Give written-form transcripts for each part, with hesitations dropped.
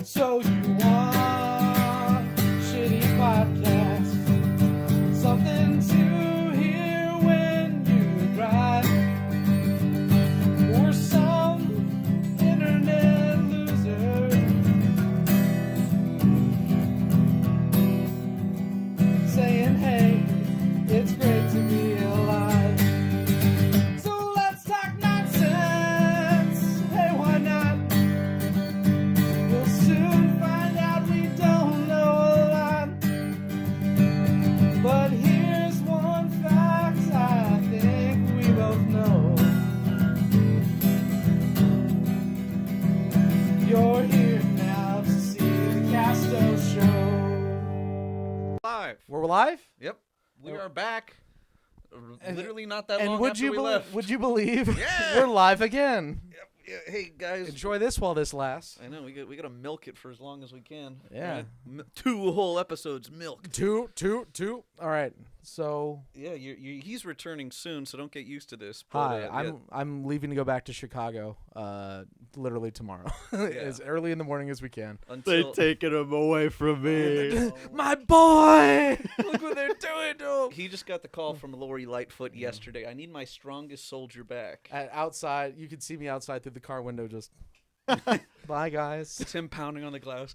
So you want shitty podcasts, something to hear when you drive, or some internet loser saying, hey, it's great to be alive. So let's talk nonsense. Hey, why not? We'll soon find out we don't know a lot. But here's one fact I think we both know. You're here now to see the Castoe Show. Live. We're live? Yep. We are back. And- Literally not that And long would after you we believe? left. Would you believe? Yeah. We're live again. Yep. Yeah. Hey guys. Enjoy this while this lasts. I know we gotta milk it for as long as we can. Yeah. Right? 2 whole episodes milk. Two. All right. So Yeah. He's returning soon, so don't get used to this. hi, But, I'm leaving to go back to Chicago. Literally tomorrow, as early in the morning as we can. until taking him away from me. My boy! Look what they're doing to him. he just got the call from Lori Lightfoot yesterday. I need my strongest soldier back. Outside, you could see me outside through the car window. Just bye, guys. It's him pounding on the glass.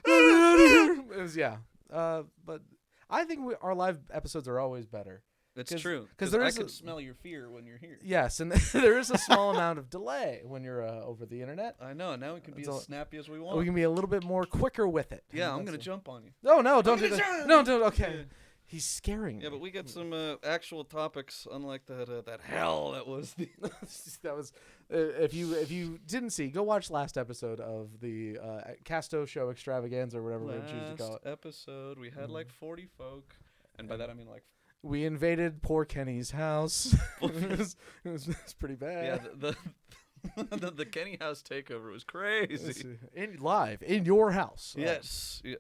It was but I think our live episodes are always better. It's 'Cause- true. 'cause Because there I is can a- smell your fear when you're here. Yes, and there is a small amount of delay when you're over the internet. I know. Now we can be It's as all- snappy as we want. We can be a little bit more quicker with it. yeah, And I'm that's gonna a- jump on you. No, don't do gonna that. jump. No, don't. Okay, Yeah. he's scaring me. Yeah, but we got some actual topics, unlike that hell that was the. that was if you didn't see, go watch last episode of the Castoe Show Extravaganza or whatever we choose to call Last it. episode, we had like 40 folk, and by that I mean like We invaded poor Kenny's house. it was pretty yeah, bad. the Kenny House takeover was crazy. Live in your house. Yes, yeah.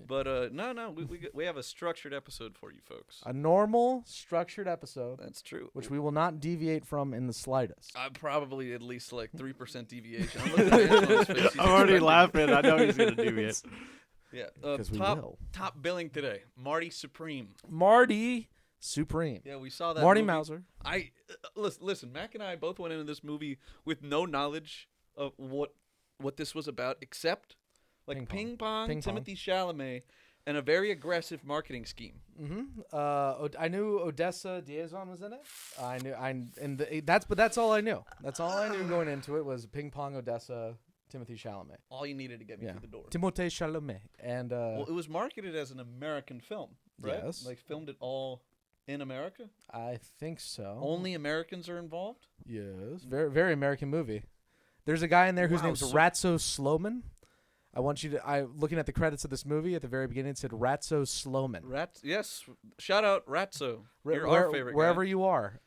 But no, we have a structured episode for you folks. A normal structured episode, That's true. which we will not deviate from in the slightest. I'm probably at least like 3% deviation. I'm looking at Antwan's face. He's I'm already expecting- laughing. I know he's gonna deviate. Yeah. 'Cause we top will. top billing today. Marty Supreme. Marty Supreme. Yeah, we saw that. Marty movie. Mauser. Listen. Mac and I both went into this movie with no knowledge of what this was about, except like Ping ping pong, Ping pong. Timothy Chalamet, and a very aggressive marketing scheme. I knew Odessa Diazon was in it. That's all I knew. That's all I knew going into it was ping pong, Odessa, Timothy Chalamet. All you needed to get me Yeah, through the door. Timothée Chalamet, and Well, it was marketed as an American film, right? Yes. Like filmed it all in America. I think so. Only Americans are involved. Yes, very very American movie. There's a guy in there whose Wow, name's so- Ratso Sloman. I want you to. Looking at the credits of this movie at the very beginning, it said Ratso Sloman. Yes. Shout out Ratso. You're Where- our favorite wherever guy. you are.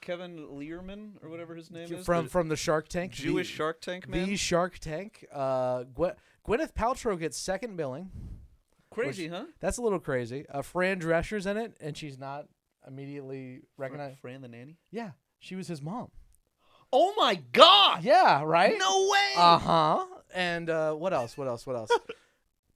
Kevin Learman or whatever his name is. From the Shark Tank, Jewish Shark Tank man. the Shark Tank. Gwyneth Paltrow gets second billing. Crazy, huh? That's a little crazy. Fran Drescher's in it, and she's not immediately recognized. Fran the nanny. Yeah, she was his mom. Oh my God! Yeah, right. No way! And what else?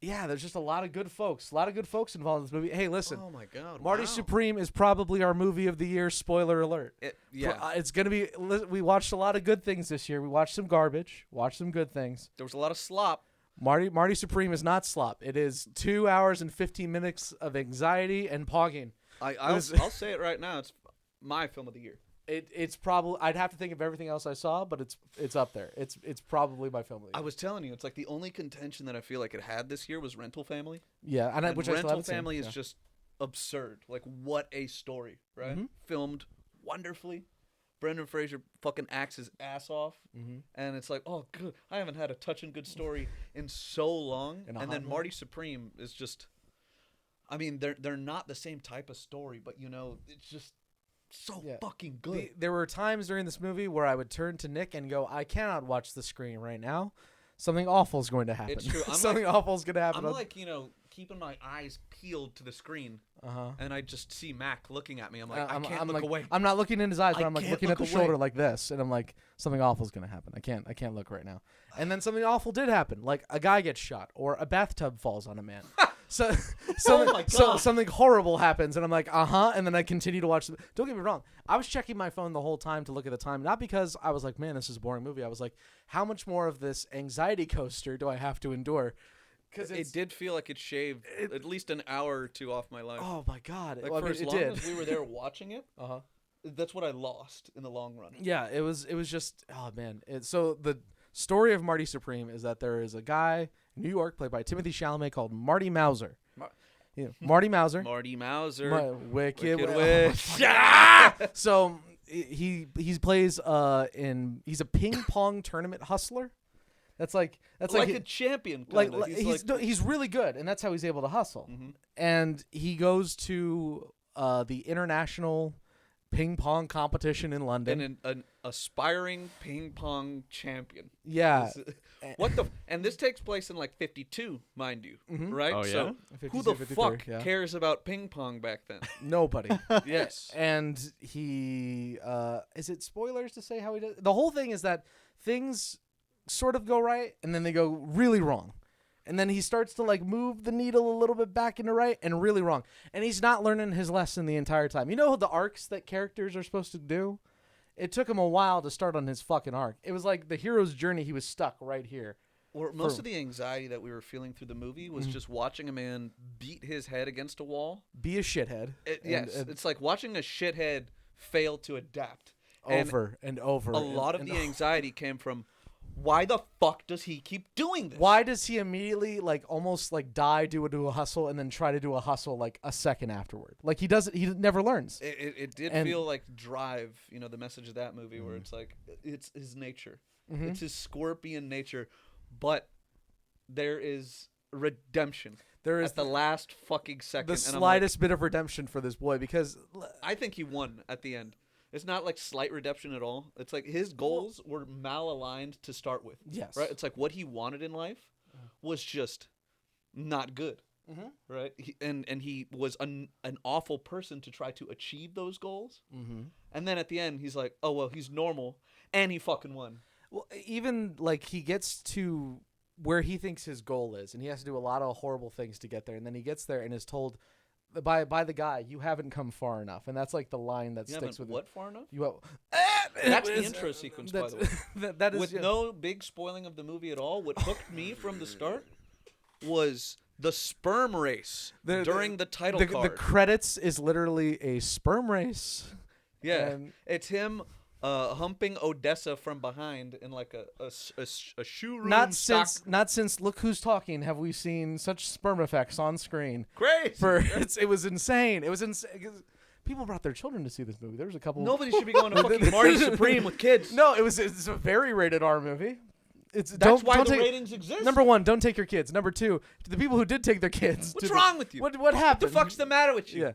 Yeah, there's just a lot of good folks. A lot of good folks involved in this movie. Hey, listen. Oh my God! Marty wow. Supreme is probably our movie of the year. Spoiler alert. Yeah, It's gonna be. We watched a lot of good things this year. We watched some garbage. Watched some good things. there was a lot of slop. Marty Supreme is not slop. It is 2 hours and 15 minutes of anxiety and pogging. I'll say it right now. It's my film of the year. It's probably. I'd have to think of everything else I saw, but it's up there. It's probably my film of the I year. was telling you, it's like the only contention that I feel like it had this year was Rental Family. Yeah, and which I still Rental haven't seen. Family is Yeah. just absurd. Like, what a story, right? Mhm. Filmed wonderfully. Brendan Fraser fucking acts his ass off, and it's like, oh, good. I haven't had a touch and good story in so long. In a And hot then minute. Marty Supreme is just, I mean, they're not the same type of story, but it's just so Yeah. fucking good. There were times during this movie where I would turn to Nick and go, "I cannot watch the screen right now." something awful is going to happen. It's true. I'm Something awful is going to happen. I'm like, keeping my eyes peeled to the screen, and I just see Mac looking at me. I'm like, I can't look away. I'm not looking in his eyes, but I'm like can't looking at look the away. shoulder like this, and I'm like, something awful is going to happen. I can't look right now. And then something awful did happen, like a guy gets shot or a bathtub falls on a man. So my God. something horrible happens, and I'm like, and then I continue to watch. Don't get me wrong, I was checking my phone the whole time to look at the time, not because I was like, man, this is a boring movie. I was like, how much more of this anxiety coaster do I have to endure? Because it did feel like it shaved at least an hour or two off my life. Oh my God! Like Well, for I as mean, long it did. as we were there watching it, that's what I lost in the long run. Yeah, it was just man. So the story of Marty Supreme is that there is a guy in New York played by Timothy Chalamet called Marty Mauser. Marty Mauser. Marty Mauser. Wicked Witch. So he plays he's a ping pong tournament hustler. That's like a champion. Kinda. He's really good, and that's how he's able to hustle. And he goes to the international ping pong competition in London. And an aspiring ping pong champion. Yeah. And this takes place in like 52, mind you, right? Oh, yeah? So 52, who the 53, fuck yeah. cares about ping pong back then? Nobody. Yes. And he is it spoilers to say how he does? The whole thing is that things sort of go right, and then they go really wrong. And then he starts to like move the needle a little bit back into right and really wrong. And he's not learning his lesson the entire time. You know the arcs that characters are supposed to do? It took him a while to start on his fucking arc. It was like the hero's journey. He was stuck right here. Or most of the anxiety that we were feeling through the movie was just watching a man beat his head against a wall. Be a shithead. It's like watching a shithead fail to adapt. Over and over. A lot of the anxiety came from, why the fuck does he keep doing this? Why does he immediately like almost like die, do a hustle, and then try to do a hustle like a second afterward? Like he never learns. It did feel like Drive, the message of that movie, where it's like, it's his nature. It's his scorpion nature, but there is redemption. There is at the last fucking second. The and slightest bit of redemption for this boy, because I think he won at the end. It's not like slight redemption at all. It's like his goals were malaligned to start with. Yes. Right? It's like what he wanted in life was just not good. Right? And he was an awful person to try to achieve those goals. And then at the end, he's like, oh, well, he's normal. And he fucking won. Well, even like he gets to where he thinks his goal is, and he has to do a lot of horrible things to get there. And then he gets there and is told by the guy, you haven't come far enough. And that's like the line that sticks with what far enough? That's the intro sequence, by the way. That is with no big spoiling of the movie at all. What hooked me from the start was the sperm race during the title card. The credits is literally a sperm race. Yeah, and it's him humping Odessa from behind in like a showroom. Not since Look Who's Talking have we seen such sperm effects on screen. Great. It was insane. It was insane. People brought their children to see this movie. There was a couple. Nobody should be going to fucking Marty Supreme with kids. No, it's a very rated R movie. That's why the ratings exist. Number one, don't take your kids. Number two, to the people who did take their kids. What's wrong with you? What happened? What the fuck's the matter with you?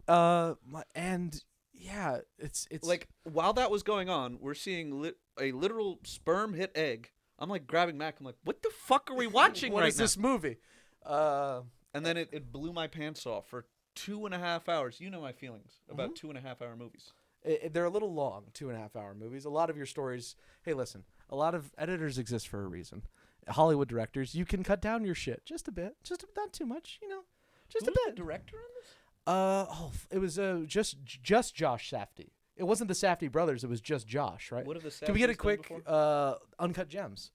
Yeah. And yeah, it's like while that was going on, we're seeing a literal sperm hit egg. I'm like grabbing Mac. I'm like, what the fuck are we watching right now? What is this movie? And then it blew my pants off for 2.5 hours. You know my feelings about 2.5 hour movies. They're a little long, 2.5 hour movies. A lot of your stories. Hey, listen. A lot of editors exist for a reason. Hollywood directors, you can cut down your shit just a bit, not too much. Just Who a was bit. The director on this? It was just Josh Safdie. It wasn't the Safdie brothers. It was just Josh, right? What have the Safdies Can we get a done quick before? Uncut Gems?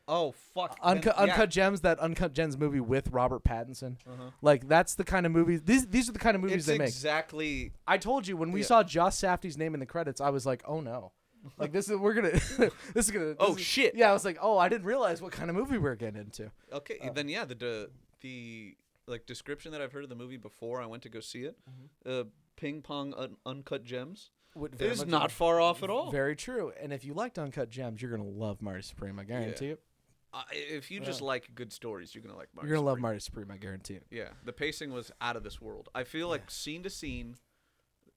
Oh fuck! Uncut Gems, that Uncut Gems movie with Robert Pattinson. Like that's the kind of movies. These are the kind of movies they make. Exactly. I told you when we saw Josh Safdie's name in the credits, I was like, oh no, like this is gonna. Shit. Yeah, I was like, oh, I didn't realize what kind of movie we were getting into. Okay, then yeah, the like description that I've heard of the movie before I went to go see it, Ping Pong Uncut Gems. Is not far off at all. Very true. And if you liked Uncut Gems, you're gonna love Marty Supreme. I guarantee it. If you just like good stories, you're gonna like Marty. You're gonna love Marty Supreme. I guarantee it. Yeah, the pacing was out of this world. I feel like scene to scene,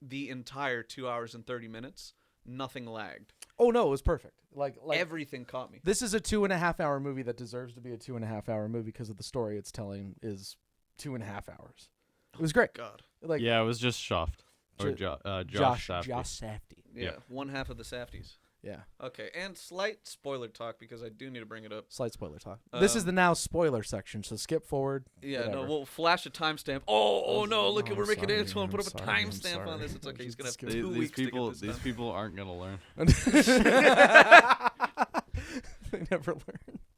the entire 2 hours and 30 minutes, nothing lagged. Oh no, it was perfect. Like Everything caught me. this is a 2.5 hour movie that deserves to be a 2.5 hour movie because of the story it's telling is 2.5 hours. It was great. God. Like Yeah, it was just Shaft. Or J- Josh Safdie. Josh Safdie. Yeah, Yeah. one half of the Safdies. Yeah. Okay, and slight spoiler talk because I do need to bring it up. Slight spoiler talk. This is Um, the now spoiler section, so skip forward. Yeah, whatever. no, we'll flash a timestamp. Oh no! Look, Oh, we're making sorry, Antwan put I'm up a sorry, I'm timestamp on sorry. this. It's okay. He's gonna have Skip- 2 These weeks people, to get this done. people aren't gonna learn. They never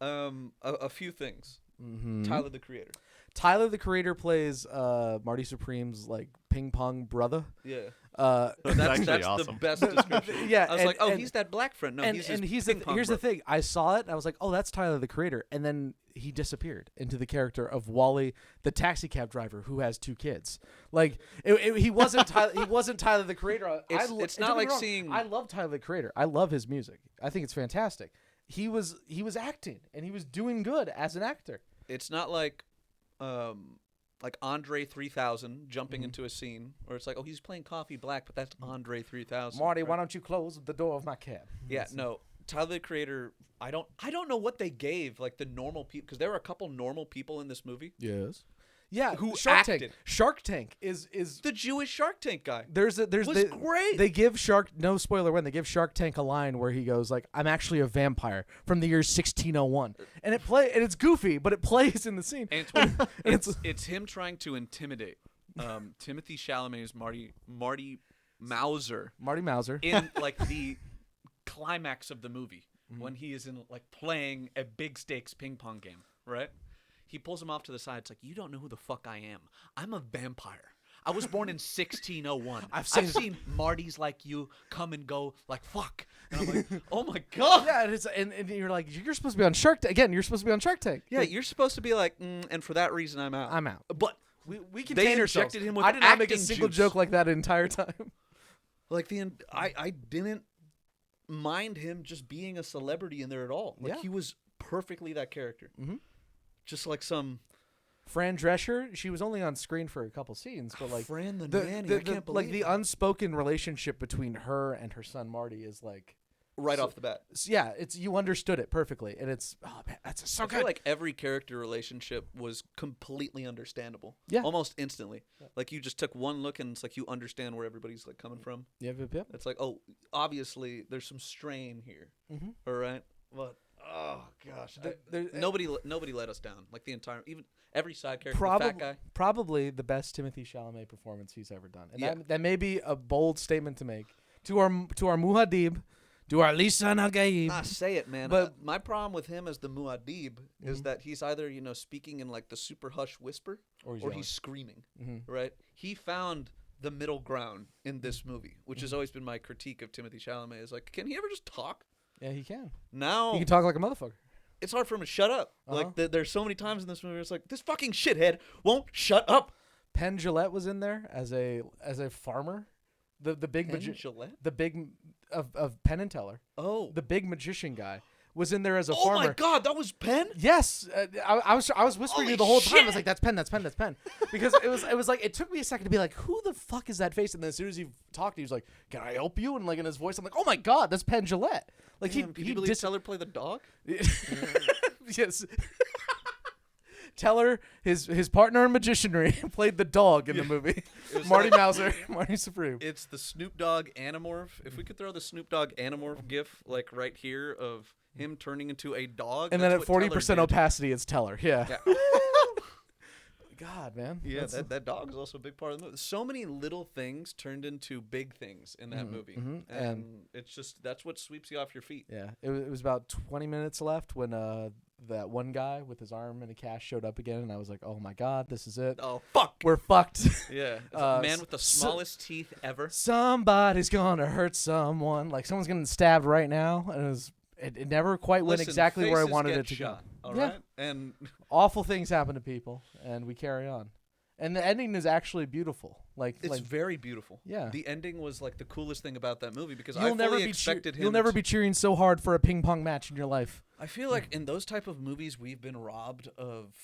learn. A few things. Mm-hmm. Tyler the Creator. Tyler the Creator plays Marty Supreme's like ping pong brother. Yeah, That's actually that's awesome. the best description. Yeah, I was and- like, oh, and- he's that black friend. No, and he's and his here's ping pong the brother. thing. I saw it. And I was like, oh, that's Tyler the Creator, and then he disappeared into the character of Wally, the taxi cab driver who has 2 kids. Like he wasn't Tyler. He wasn't Tyler the Creator. It's and not don't get me like wrong, seeing- I love Tyler the Creator. I love his music. I think it's fantastic. He was acting and he was doing good as an actor. It's not like Andre 3000 jumping into a scene, or it's like, oh, he's playing Coffee Black, but that's Andre 3000. Marty, right? why don't you close the door of my cab? Yeah, no. Tyler the Creator. I don't know what they gave like the normal people, because there were a couple normal people in this movie. Yes. Yeah, Who Shark Tank. acted. Shark Tank is The Jewish Shark Tank guy. there's Was great. They give no spoiler when they give Shark Tank a line where he goes like, "I'm actually a vampire from the year 1601," and it's goofy, but it plays in the scene. Antwan, And it's him trying to intimidate Timothy Chalamet's Marty Mauser Marty Mauser. in like the climax of the movie Mm-hmm. when he is in like playing a big stakes ping pong game, right? He pulls him off to the side. It's like, you don't know who the fuck I am. I'm a vampire. I was born in 1601. I've I've seen- seen Martys like you come and go like fuck. And I'm like, oh my god. Yeah, and you're like, you're supposed to be on Shark Tank again. You're supposed to be on Shark Tank. Yeah, you're supposed to be like, and for that reason, I'm out. I'm out. But We can They injected him with I did not make a acting single juice. joke like that the entire time. like I didn't mind him just being a celebrity in there at all. Like Yeah. he was perfectly that character. Mhm. Just like some Fran Drescher, she was only on screen for a couple scenes, but like Fran the, the, nanny. the, I can't like believe the it. unspoken relationship between her and her son Marty is like, right so- off the bat. yeah, it's you understood it perfectly, and it's man, that's so I good. feel like every character relationship was completely understandable. Yeah. Almost instantly. Like you just took one look and it's like you understand where everybody's like coming from. Yep. It's like, oh, obviously there's some strain here. Mm-hmm. All right. But oh gosh, There- nobody let us down. Like the entire, even every side character, the fat guy. Probably the best Timothy Chalamet performance he's ever done, and Yeah. that may be a bold statement to make to our Muad'Dib, to our Lisa Nagaib. Ah, say it, man. But- My problem with him as the Muad'Dib is that he's either speaking in like the super hush whisper Or he's or yelling. he's screaming. Mhm. Right? He found the middle ground in this movie, which has always been my critique of Timothy Chalamet. Is like, can he ever just talk? Yeah, he can. Now He can talk like a motherfucker. it's hard for him to shut up. Uh-huh. Like there's so many times in this movie where it's like this fucking shithead won't shut up. Penn Jillette was in there as a farmer, the big Penn magician, Gillette? the big of Penn and Teller, Oh. the big magician guy was in there as a Oh farmer. my god, that was Penn? Yes, I was whispering Holy you the whole time. I was shit. like, "That's Penn, that's Penn, that's Penn," because it was like it took me a second to be like, "Who the fuck is that face?" And then as soon as he talked, he was like, "Can I help you?" And like in his voice, I'm like, "Oh my god, that's Penn Jillette!" Like Damn, can you believe Teller play the dog? yes. Teller, his partner in magicianry, played the dog in the movie. was Marty like- Mauser, Marty Supreme. It's the Snoop Dogg Animorph. If we could throw the Snoop Dogg Animorph gif like right here of him turning into a dog, And then that's at what Teller 40% did. opacity, it's Teller. Yeah. Yeah. God, man. Yeah, That's- that dog is also a big part of the movie. So many little things turned into big things in that movie, mhm. and it's just that's what sweeps you off your feet. Yeah, it was about 20 minutes left when that one guy with his arm in a cast showed up again, and I was like, "Oh my god, this is it. Oh fuck! We're fucked. Yeah, it's Uh, a man with the so- smallest teeth ever. Somebody's gonna hurt someone. Like someone's getting stabbed right now." And it never quite went Listen, exactly where I faces wanted get it to shot, go. All Yeah. right, and Awful things happen to people, and we carry on. And the ending is actually beautiful. it's very beautiful. Yeah. The ending was like the coolest thing about that movie because I you'll fully never be expected him. you'll never to- be cheering so hard for a ping pong match in your life. I feel like in those type of movies, we've been robbed of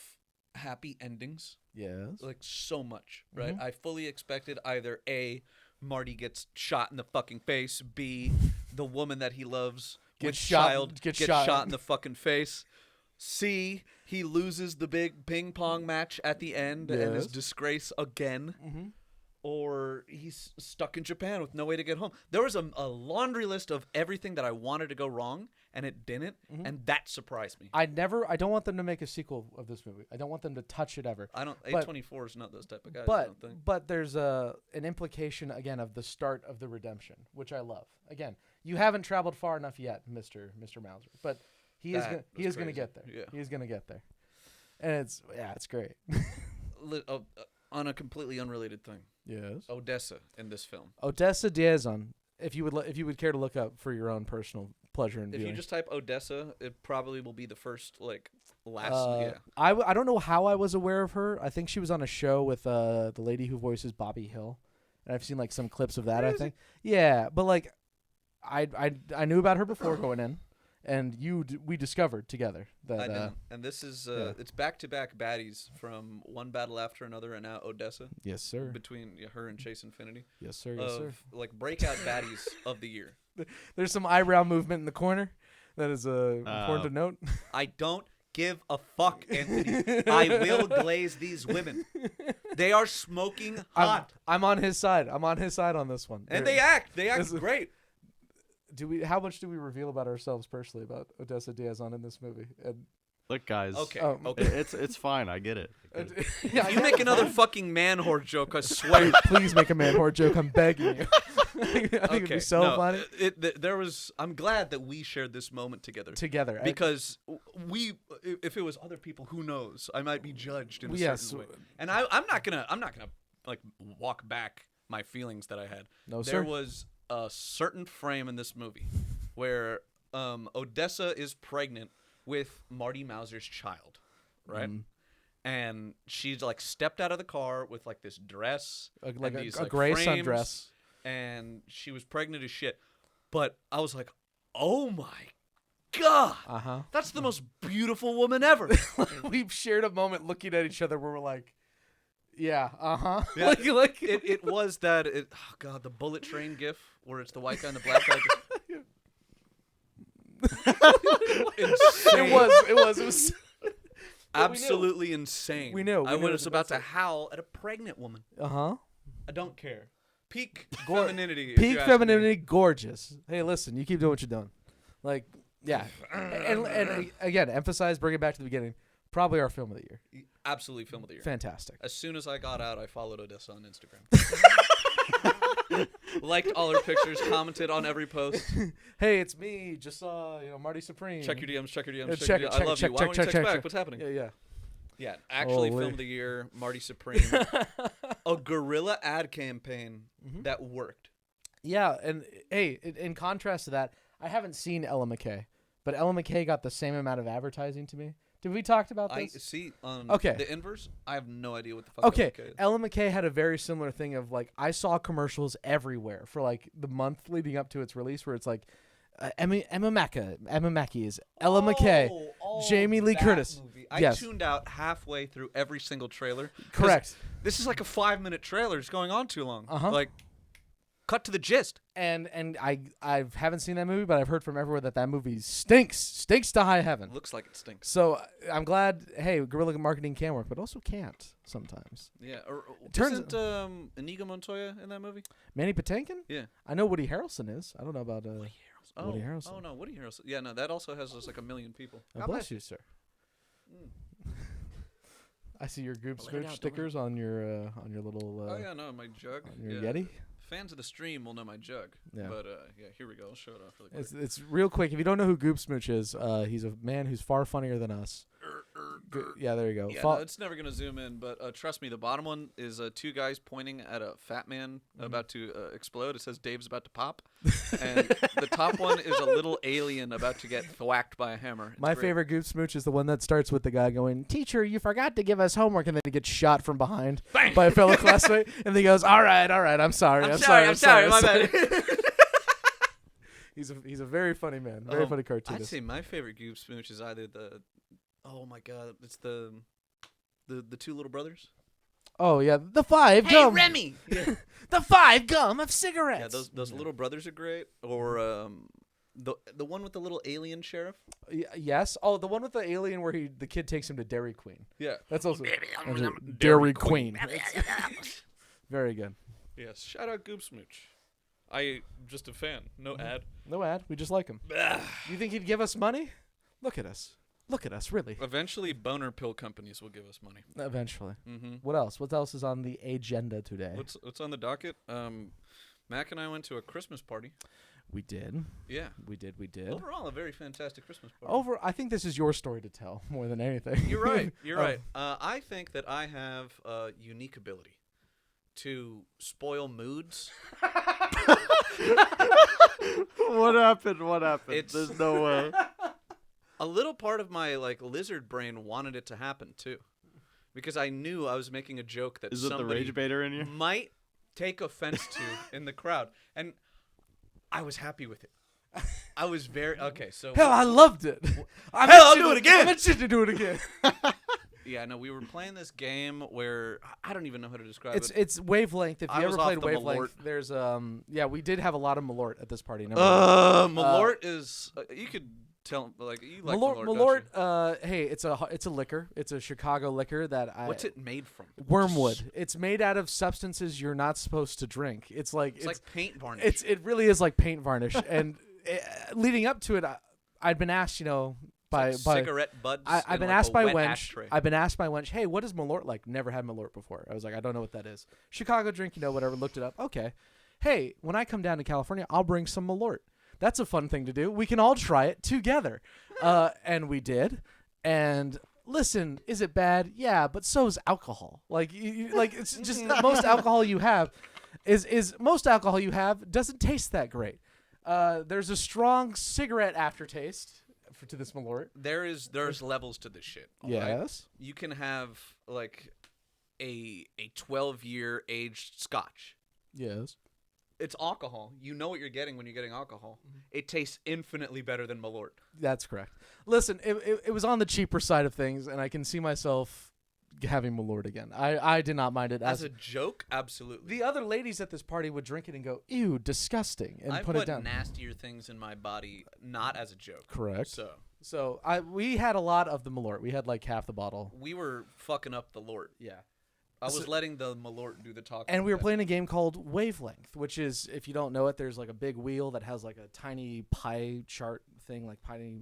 happy endings, Yes. like so much, right? Mhm. I fully expected either A, Marty gets shot in the fucking face, B, the woman that he loves Gets with shot- child gets gets shot. shot in the fucking face. C, he loses the big ping pong match at the end and Yes. is disgrace again. Mm-hmm. Or he's stuck in Japan with no way to get home. There was a laundry list of everything that I wanted to go wrong, and it didn't, and that surprised me. I don't want them to make a sequel of this movie. I don't want them to touch it ever. I don't. But- A24 is not those type of guys. I don't think. But there's an implication again of the start of the redemption, which I love. Again, you haven't traveled far enough yet, Mr. Mauser, but he is going to get there. Yeah. He's going to get there, and it's great. On a completely unrelated thing, Yes. Odessa in this film. Odessa Diazon. If you would care to look up for your own personal pleasure and If viewing. you just type Odessa, it probably will be the first last. Yeah. I don't know how I was aware of her. I think she was on a show with the lady who voices Bobby Hill, and I've seen like some clips of that. I think, yeah, but like, I knew about her before going in, and we discovered together that. I didn't. And this is it's back-to-back baddies from One Battle After Another and now Odessa Yes, sir. between her and Chase Infinity. Yes, sir. Yes, sir. Of like breakout baddies of the year. There's some eyebrow movement in the corner. That is important to note. I don't give a fuck, Anthony. I will glaze these women. They are smoking hot. I'm on his side. I'm on his side on this one. And They're- they act this is- great. How much do we reveal about ourselves personally about Odessa Diazon in this movie? And Look, guys. Okay. Oh. Okay. It's fine. I get it. yeah, If you make another fucking man whore joke, I swear. please make a man whore joke. I'm begging you. I think it'd be so no, funny I'm glad that we shared this moment together. together. Because if it was other people, who knows? I might be judged in a Yes. certain way. And I'm not gonna like walk back my feelings that I had. No, There sir. was a certain frame in this movie where Odessa is pregnant with Marty Mauser's child, right? And she's like stepped out of the car with like this dress, like and these, a gray frames, sundress. and she was pregnant as shit. But I was like, oh my god, that's the most beautiful woman ever. We've shared a moment looking at each other where we're like, yeah, Yeah, like it was that. Oh god, the bullet train gif where it's the white guy and the black guy. Insane. it was Absolutely insane. We knew. I We knew was the about best to howl at a pregnant woman. I don't care. Peak femininity. if you Peak ask me. femininity, gorgeous. Hey, listen, you keep doing what you're doing. Like, yeah. and again, emphasize, bring it back to the beginning. Probably our film of the year. Absolutely film of the year. Fantastic. As soon as I got out, I followed Odessa on Instagram. Liked all her pictures, commented on every post. Hey, it's me. Just saw, Marty Supreme. Check your DMs, check your DMs, Yeah, check your DMs. I love check, you. Why check, won't you check, text back? check. What's happening? Yeah. Yeah, actually, Holy. film of the year, Marty Supreme. A guerrilla ad campaign that worked. Yeah, and hey, in contrast to that, I haven't seen Ella McKay, but Ella McKay got the same amount of advertising to me. Did we talk about I this? see on Okay. the inverse. I have no idea what the fuck. Okay, LMK is. Ella McKay had a very similar thing of like I saw commercials everywhere for like the month leading up to its release where it's like Emma Mackey is Ella McKay, Jamie Lee that Curtis. movie. I Yes. tuned out halfway through every single trailer. 'Cause Correct. This is like a 5-minute trailer. It's going on too long. Uh-huh. Like, cut to the gist. And I haven't seen that movie, but I've heard from everywhere that movie stinks to high heaven. Looks like it stinks. So I'm glad. Hey, guerrilla marketing can work, but also can't sometimes. Yeah. Turns- Isn't Inigo Montoya in that movie? Manny Patinkin? Yeah. I know Woody Harrelson is. I don't know about Oh, Woody Harrelson. Oh no, Woody Harrelson. Yeah, no, that also has just like 1 million people. God bless you, sir. I see your Goop Let it Smooch out, stickers on your little Oh yeah, no, my jug. on your Yeah. Yeti. Fans of the stream will know my jug. Yeah. But yeah, here we go. I'll show it off really quick. It's real quick. If you don't know who Goop Smooch is, he's a man who's far funnier than us. Yeah, there you go. Yeah, no, it's never gonna zoom in, but trust me, the bottom one is 2 guys pointing at a fat man about to explode. It says Dave's about to pop, and the top one is a little alien about to get thwacked by a hammer. It's My great. favorite Goop Smooch is the one that starts with the guy going, "Teacher, you forgot to give us homework," and then he gets shot from behind by a fellow classmate, and he goes, "All right, I'm sorry, I'm sorry, my bad. He's a very funny man, very funny I'd cartoonist. say my favorite Goop Smooch is either the, oh my god, it's the 2 little brothers. Oh yeah, the 5 gum. Remy. The 5 gum of cigarettes. Yeah, those little brothers are great. Or the one with the little alien sheriff. Yes. Oh, the one with the alien where the kid takes him to Dairy Queen. Yeah. That's also Dairy Queen. Very good. Yes. Shout out Goop Smooch. I just a fan. No ad. No ad. We just like him. You think he'd give us money? Look at us. Look at us, really. Eventually, boner pill companies will give us money. Eventually. Mm-hmm. What else? What else is on the agenda today? What's on the docket? Mac and I went to a Christmas party. We did. Yeah. We did. Overall, a very fantastic Christmas party. I think this is your story to tell more than anything. You're right. You're right. I think that I have a unique ability to spoil moods. What happened? There's no way. A little part of my lizard brain wanted it to happen too, because I knew I was making a joke that Is it the somebody rage baiter in you? might take offense to in the crowd, and I was happy with it. I was very okay. So Hell, I loved it. I'll do it again. I'm itching to do it again. yeah, no, we were playing this game where I don't even know how to describe it. It's Wavelength. If I you was ever off played the Wavelength, Malort. there's we did have a lot of Malort at this party. Malort is you could tell you like Malort. Malort, don't you? hey, it's a liquor. It's a Chicago liquor that What's it made from? Wormwood. It's made out of substances you're not supposed to drink. It's like paint varnish. It really is like paint varnish. And leading up to it, I'd been asked, by cigarette butts. I've been in, asked a by wet Wench. ashtray. I've been asked by Wench, hey, what is Malort like? Never had Malort before. I was like, I don't know what that is. Chicago drink, whatever. Looked it up. Okay. Hey, when I come down to California, I'll bring some Malort. That's a fun thing to do. We can all try it together. And we did. And listen, is it bad? Yeah, but so is alcohol. It's just most alcohol you have doesn't taste that great. There's a strong cigarette aftertaste to this Malort. There's levels to this shit. Yes. Right? You can have a 12-year aged scotch. Yes. It's alcohol. You know what you're getting when you're getting alcohol. It tastes infinitely better than Malort. That's correct. Listen, it was on the cheaper side of things, and I can see myself having Malort again. I did not mind it as a joke. Absolutely. The other ladies at this party would drink it and go, "Ew, disgusting," and I put it down. nastier things in my body, not as a joke. Correct. So we had a lot of the Malort. We had like half the bottle. We were fucking up the Lort. Yeah. I was letting the Malort do the talking. And we were playing a game called Wavelength, which is, if you don't know it, there's like a big wheel that has like a tiny pie chart thing, like pie.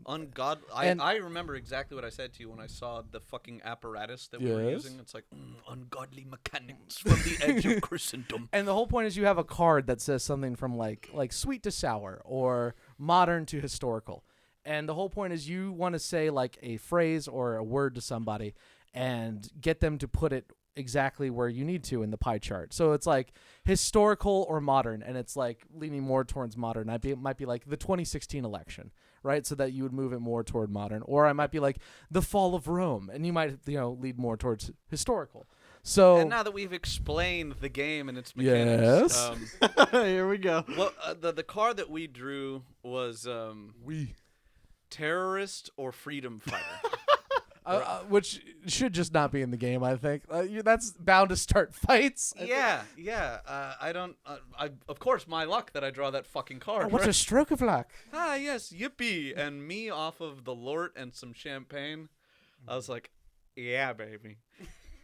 I remember exactly what I said to you when I saw the fucking apparatus that we were using. It's like ungodly mechanics from the edge of Christendom. And the whole point is you have a card that says something from like sweet to sour or modern to historical. And the whole point is you want to say like a phrase or a word to somebody and get them to put it exactly where you need to in the pie chart. So it's like historical or modern, and it's like leaning more towards modern. It might be like the 2016 election, right? So that you would move it more toward modern. Or I might be like the fall of Rome, and you might lead more towards historical. So and now that we've explained the game and its mechanics, here we go. Well, the card that we drew was terrorist or freedom fighter. Which should just not be in the game, I think. That's bound to start fights. Yeah. I don't. Of course, my luck that I draw that fucking card. What's right? a stroke of luck? Ah, yes, yippee! And me off of the Lort and some champagne. I was like, yeah, baby.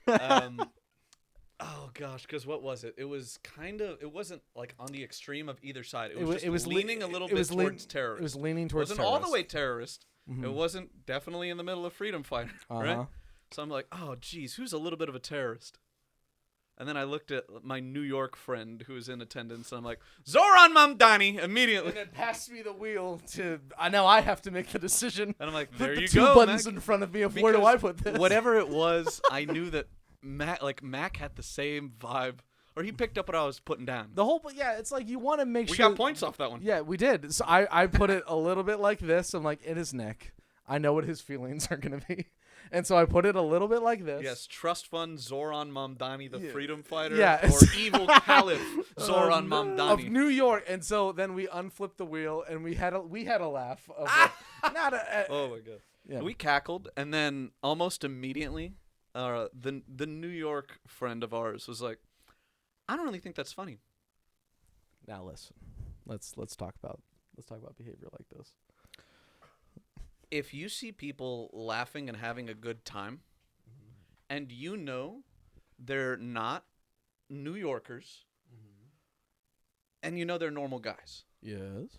Oh gosh, because what was it? It was it wasn't like on the extreme of either side. It was leaning a little bit towards terrorist. It was leaning towards terrorist. It wasn't all the way terrorist. Mm-hmm. It wasn't definitely in the middle of freedom fighter, right? So I'm like, oh, geez, who's a little bit of a terrorist? And then I looked at my New York friend who was in attendance, and I'm like, Zoran Mamdani, immediately. And then passed me the wheel now I have to make the decision. And I'm like, put there the you two go, buttons Mac. in front of me of where do I put this? Whatever it was, I knew that Mac had the same vibe. Or he picked up what I was putting down. It's like you want to make we sure. We got points off that one. Yeah, we did. So I put it a little bit like this. I'm like, in his neck. I know what his feelings are going to be. And so I put it a little bit like this. Yes, Trust Fund Zoran Mamdani, the freedom fighter. Yeah. Or Evil Caliph Zoran Mamdani. Of New York. And so then we unflipped the wheel and we had a laugh. Of oh my God. Yeah. We cackled, and then almost immediately the New York friend of ours was like, I don't really think that's funny. Now listen, let's talk about behavior like this. If you see people laughing and having a good time, and you know they're not New Yorkers, and you know they're normal guys, Yes.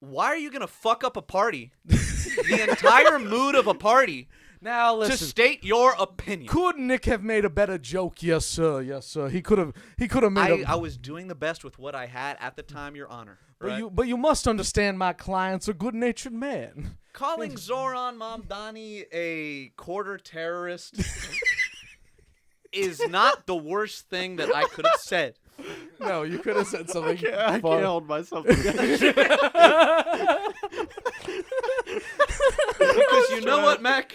why are you gonna fuck up a party, the entire mood of a party, Now to listen. state your opinion? Could Nick have made a better joke? Yes, sir. Yes, sir. He could have made. I was doing the best with what I had at the time, Your Honor. Right? But you must understand, my client's a good-natured man. Calling Zoran Mamdani a quarter terrorist is not the worst thing that I could have said. No, you could have said something. I can't hold myself together. Because you know what, Mac?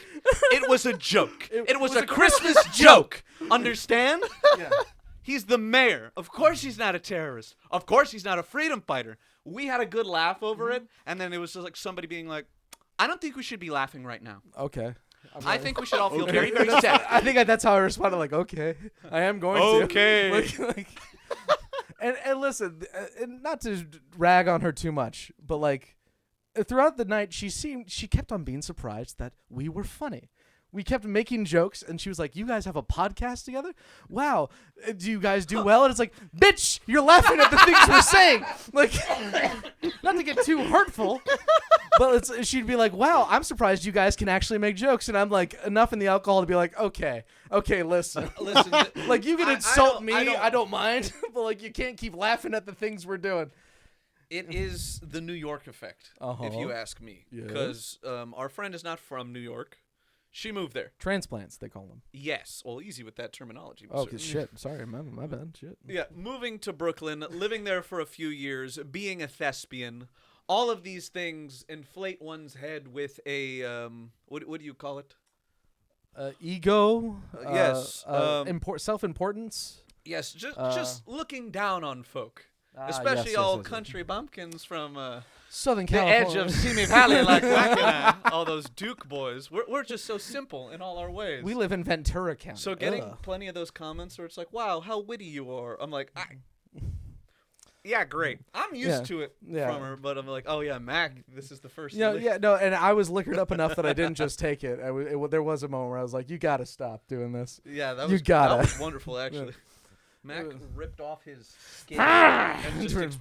It was a joke. It was a Christmas joke. Understand? Yeah. He's the mayor. Of course he's not a terrorist. Of course he's not a freedom fighter. We had a good laugh over it, and then it was just like somebody being like, I don't think we should be laughing right now. Okay. I think we should all feel very, very sad. I think that's how I responded. Like, okay, I am going to. Okay. And listen, and not to rag on her too much, but like throughout the night, she kept on being surprised that we were funny. We kept making jokes, and she was like, "You guys have a podcast together? Wow, do you guys do well?" And it's like, "Bitch, you're laughing at the things we're saying." Like, not to get too hurtful, but she'd be like, "Wow, I'm surprised you guys can actually make jokes," and I'm like, enough in the alcohol to be like, "Okay, listen, Listen, like you can I insult don't- me, I don't- mind, but like you can't keep laughing at the things we're doing." It is the New York effect, if you ask me. Yes. Because our friend is not from New York. She moved there. Transplants, they call them. Yes. Well, easy with that terminology. Oh, sir. shit. Sorry, my bad. Shit. Yeah, moving to Brooklyn, living there for a few years, being a thespian, all of these things inflate one's head with a what do you call it? Ego. Yes, Self-importance. Yes, just looking down on folk, Ah, especially yes, all yes. country bumpkins from Southern the California. edge of Simi Valley, like Mackinac, all those Duke boys. We're just so simple in all our ways. We live in Ventura County. So getting Ugh. plenty of those comments where it's like, "Wow, how witty you are." I'm like, yeah, great. I'm used to it from her, but I'm like, "Oh yeah, Mac, this is the first." No, lick." no, and I was liquored up enough that I didn't just take it. There was a moment where I was like, "You gotta stop doing this." Yeah, that You was gotta. that was wonderful actually. Mac ripped off his skin Ah! and just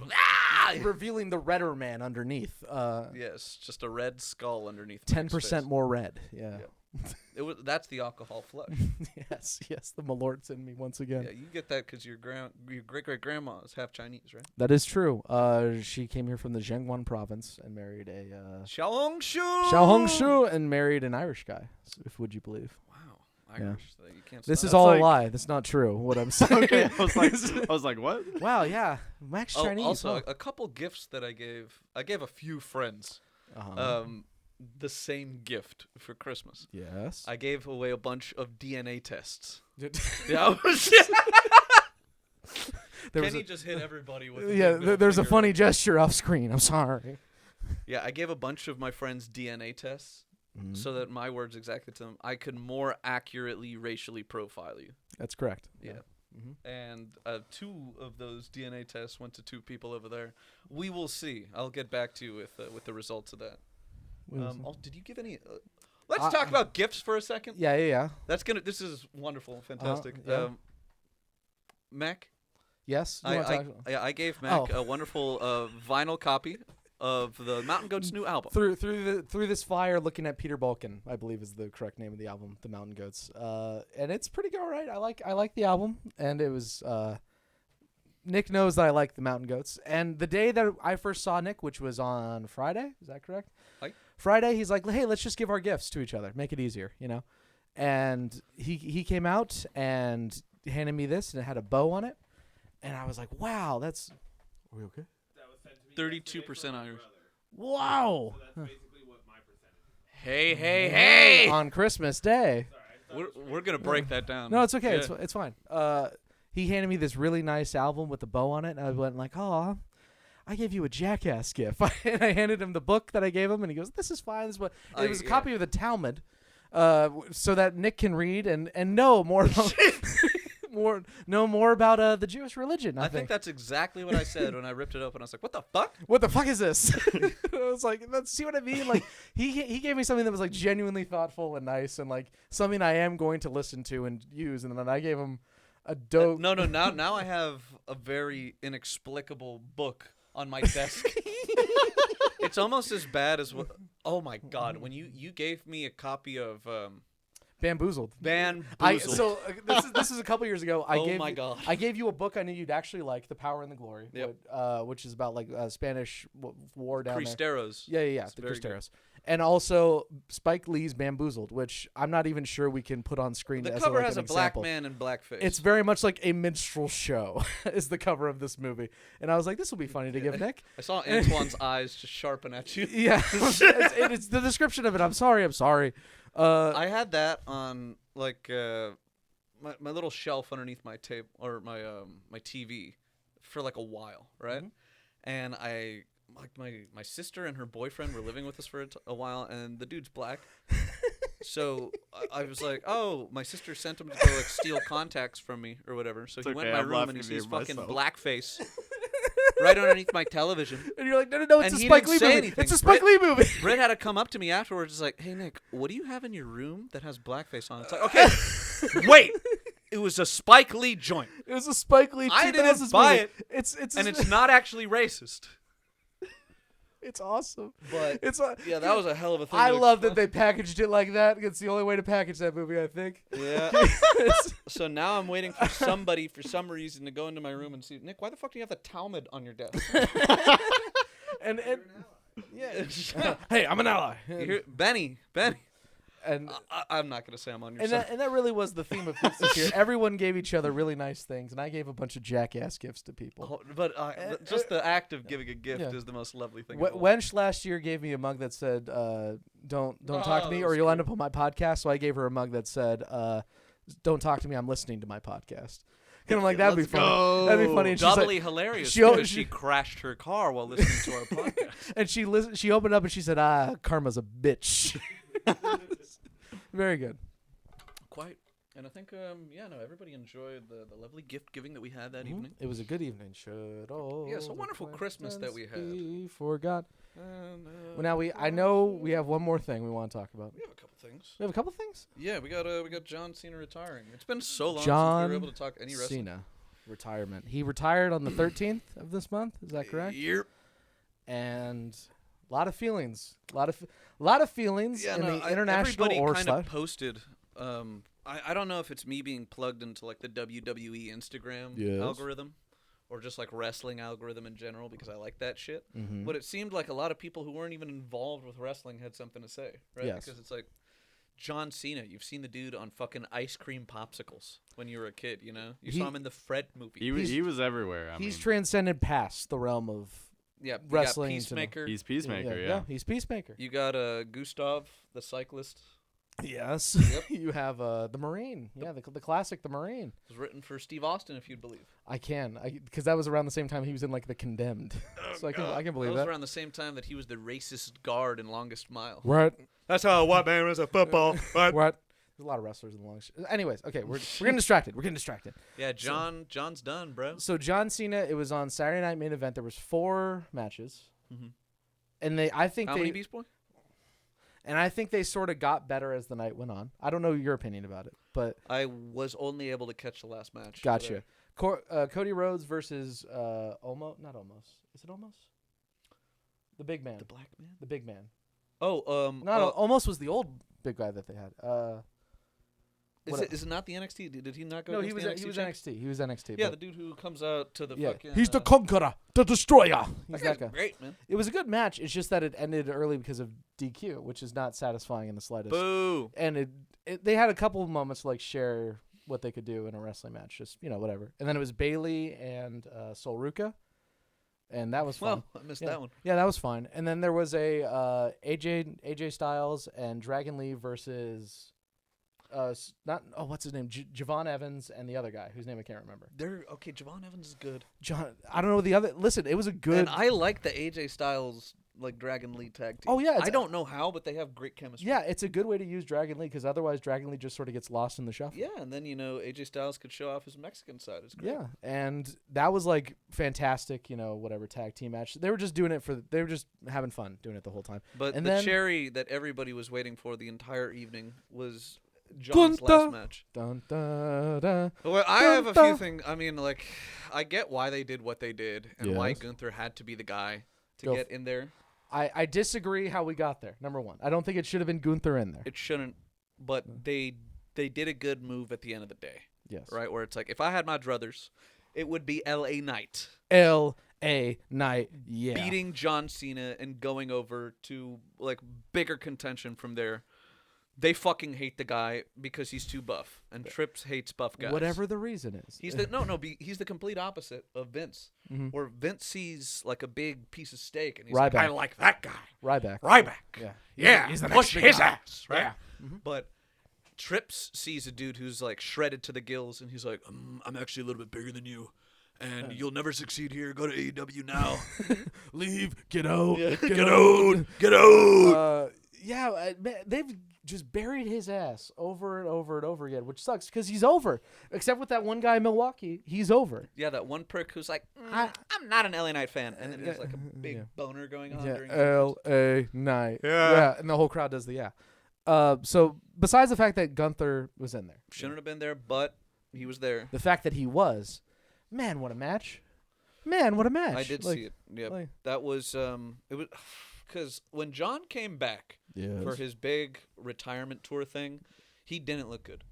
Revealing the redder man underneath. yes, just a red skull underneath. 10% more red. Yeah. That's the alcohol flush. yes, the Malort's in me once again. Yeah, you get that because your great great grandma is half Chinese, right? That is true. She came here from the Zhejiang province and married a Xiaohongshu and married an Irish guy. Would you believe? Wow, Irish. You can't. This stop. is all like- a lie. That's not true. What I'm saying. Okay, I was like, what? Wow. Yeah. Max Oh, Chinese. also, huh? a couple gifts that I gave a few friends Uh-huh. the same gift for Christmas. Yes. I gave away a bunch of DNA tests. There Yeah, was Kenny a, just hit everybody with. A yeah. big middle There's a finger. funny gesture off screen. I'm sorry. Yeah, I gave a bunch of my friends DNA tests Mm-hmm. so that my words exactly to them, I could more accurately racially profile you. That's correct. Yeah. Mm-hmm. And 2 of those DNA tests went to 2 people over there. We will see. I'll get back to you with the results of that. Did you give any? Let's talk about gifts for a second. Yeah. This is wonderful, fantastic. yeah. Mac, Yes. You wanna talk- I gave Mac a wonderful vinyl copy of the Mountain Goats' new album. Through this fire, looking at Peter Balkan, I believe is the correct name of the album, The Mountain Goats. And it's pretty all right. I like the album, and it was. Nick knows that I like the Mountain Goats, and the day that I first saw Nick, which was on Friday, is that correct? Friday, he's like, "Hey, let's just give our gifts to each other, make it easier, you know." And he came out and handed me this, and it had a bow on it, and I was like, "Wow, that's." Are we okay? 32% Irish. Wow. Hey! On Christmas Day. We're gonna break that down. No, it's okay. Yeah. It's fine. He handed me this really nice album with a bow on it, and I went like, "Oh, I gave you a Jackass gift." And I handed him the book that I gave him, and he goes, "This is fine." It was a copy of the Talmud. so that Nick can read and know more about know more about the Jewish religion. I think that's exactly what I said when I ripped it open. I was like, "What the fuck? What the fuck is this?" I was like, "See what I mean?" Like he gave me something that was like genuinely thoughtful and nice and like something I am going to listen to and use. And then I gave him a dope. No. Now I have a very inexplicable book on my desk. It's almost as bad as what. Oh my god! When you gave me a copy of. Bamboozled. This is a couple years ago. My god! I gave you a book I knew you'd actually like, The Power and the Glory, which is about like Spanish war down Cristeros. there. Yeah, the Cristeros. And also Spike Lee's Bamboozled, which I'm not even sure we can put on screen. The as cover like has an a black example. man in blackface. It's very much like a minstrel show is the cover of this movie. And I was like, this will be funny to give Nick. I saw Antwan's eyes just sharpen at you. Yeah. it's the description of it. I'm sorry. I had that on like my little shelf underneath my table or my TV for like a while, right? Mm-hmm. And I like my sister and her boyfriend were living with us for a while, and the dude's black. So I was like, oh, my sister sent him to go like steal contacts from me or whatever. So he went in my room and he sees fucking blackface right underneath my television. And you're like, no, it's and a Spike Lee movie. Anything. It's a Spike Lee movie. Britt had to come up to me afterwards. It's like, hey Nick, what do you have in your room that has blackface on it? It's like, okay, wait. It was a Spike Lee joint. It was a Spike Lee. I didn't buy it. It's not actually racist. It's awesome. But it's yeah, that was a hell of a thing. I love that they packaged it like that. It's the only way to package that movie, I think. Yeah. So now I'm waiting for somebody for some reason to go into my room and see, Nick, why the fuck do you have the Talmud on your desk? and yeah. Hey, I'm an ally. Benny. And I'm not gonna say I'm on your side. And that really was the theme of this year. Everyone gave each other really nice things, and I gave a bunch of jackass gifts to people. But just the act of giving a gift is the most lovely thing. Wench last year gave me a mug that said, "Don't talk to me, or you'll end up on my podcast." So I gave her a mug that said, "Don't talk to me. I'm listening to my podcast." And I'm like, that'd be funny. That'd be funny. And doubly she's like, hilarious because she crashed her car while listening to our podcast. And she opened up and she said, karma's a bitch. Very good. Quite. And I think, everybody enjoyed the lovely gift giving that we had that evening. It was a good evening. Yes, a wonderful Christmas that we had. We forgot. Well, now I know we have one more thing we want to talk about. We have a couple things. We have a couple things? Yeah, we got John Cena retiring. It's been so long John since we were able to talk any wrestling. Cena retirement. He retired on the 13th of this month. Is that correct? Yep. And a lot of feelings. A lot of feelings in the international everybody kind of posted. I don't know if it's me being plugged into like the WWE Instagram algorithm or just like wrestling algorithm in general because I like that shit. Mm-hmm. But it seemed like a lot of people who weren't even involved with wrestling had something to say, right? Yes. Because it's like John Cena, you've seen the dude on fucking ice cream popsicles when you were a kid, you know? You saw him in the Fred movie. He was everywhere. He's transcended past the realm of wrestling. Peacemaker. He's Peacemaker, yeah. He's Peacemaker. You got Gustav, the cyclist. Yes. Yep. You have the Marine. Yeah, the classic, the Marine. It was written for Steve Austin, if you'd believe. I can, because that was around the same time he was in like The Condemned. So I can believe that. That was around the same time that he was the racist guard in Longest Mile. Right. That's how a white man runs a football. Right. There's a lot of wrestlers in the Longest. Anyways, okay, we're getting distracted. Yeah, John's done, bro. So John Cena, it was on Saturday Night Main Event. There was 4 matches, and how many Beast Boy? And I think they sort of got better as the night went on. I don't know your opinion about it, but I was only able to catch the last match. Gotcha. Cody Rhodes versus not Omos. Is it Omos? The big man. The black man? The big man. Oh, Omos was the old big guy that they had. Is it not the NXT? Did he not go? No, he was NXT. He was NXT. Yeah, the dude who comes out to the fucking. He's the conqueror, the destroyer. He's that guy. Great, man. It was a good match. It's just that it ended early because of DQ, which is not satisfying in the slightest. Boo. And they had a couple of moments to like share what they could do in a wrestling match, just whatever. And then it was Bayley and Sol Ruca, and that was fun. Well, I missed that one. Yeah, that was fine. And then there was a AJ Styles and Dragon Lee versus. What's his name? Javon Evans and the other guy whose name I can't remember. Javon Evans is good. I don't know the other. Listen, it was a good. And I like the AJ Styles like Dragon Lee tag team. Oh, yeah, I don't know how, but they have great chemistry. Yeah, it's a good way to use Dragon Lee because otherwise Dragon Lee just sort of gets lost in the shuffle. Yeah, and then AJ Styles could show off his Mexican side. It's great. Yeah, and that was like fantastic, whatever tag team match. They were just doing it they were just having fun doing it the whole time. But and the then, cherry that everybody was waiting for the entire evening was John's last match. Dun, dun, dun, Well, I have a few things. I mean, like, I get why they did what they did and why Yes. Gunther had to be the guy to Go get in there. I disagree how we got there. Number one, I don't think it should have been Gunther in there. It shouldn't, but they did a good move at the end of the day. Yes. Right, where it's like, if I had my druthers, it would be L.A. Knight. L.A. Knight, yeah. Beating John Cena and going over to, like, bigger contention from there. They fucking hate the guy because he's too buff, and Trips hates buff guys. Whatever the reason is. He's he's the complete opposite of Vince, where Vince sees like a big piece of steak, and he's like, Ryback. I like that guy. Ryback. Yeah. Yeah. He's the push next big his guy. ass, right? Yeah. But Trips sees a dude who's like shredded to the gills, and he's like, I'm actually a little bit bigger than you, and you'll never succeed here. Go to AEW now. Leave. Get out. Yeah. Get out. Get out. They've just buried his ass over and over and over again, which sucks because he's over. Except with that one guy in Milwaukee, he's over. Yeah, that one prick who's like, I'm not an LA Knight fan, and then there's like a big boner going on during L.A. Knight. Yeah. And the whole crowd does the yeah. So besides the fact that Gunther was in there, Shouldn't have been there, but he was there. the fact that he was, man, what a match! Man, what a match! I did see it. Yeah, that was it was because when John came back for his big retirement tour thing, he didn't look good.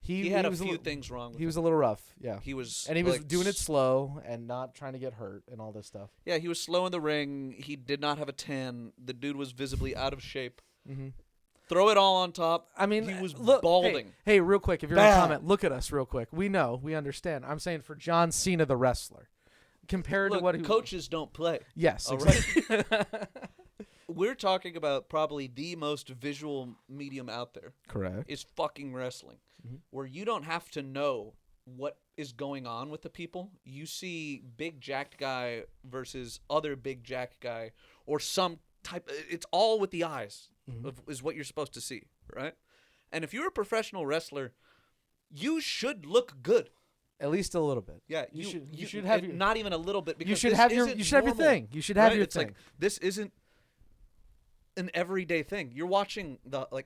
He had a few things wrong with He him. was a little rough, yeah. He was was doing it slow and not trying to get hurt and all this stuff. Yeah, he was slow in the ring. He did not have a tan. The dude was visibly out of shape. Mm-hmm. Throw it all on top. I mean, he was look, balding. Hey, real quick, if you're Bad. gonna comment, look at us real quick. We know, we understand. I'm saying for John Cena, the wrestler, compared Look, to what he coaches don't play. Yes, All exactly. We're talking about probably the most visual medium out there. Correct. Is fucking wrestling, where you don't have to know what is going on with the people. You see big jacked guy versus other big jacked guy, or some type. It's all with the eyes is what you're supposed to see, right? And if you're a professional wrestler, you should look good. At least a little bit. Yeah, you should have your, not even a little bit because you should this have your isn't you should have your normal, thing. You should have right? your It's thing. like this isn't an everyday thing. You're watching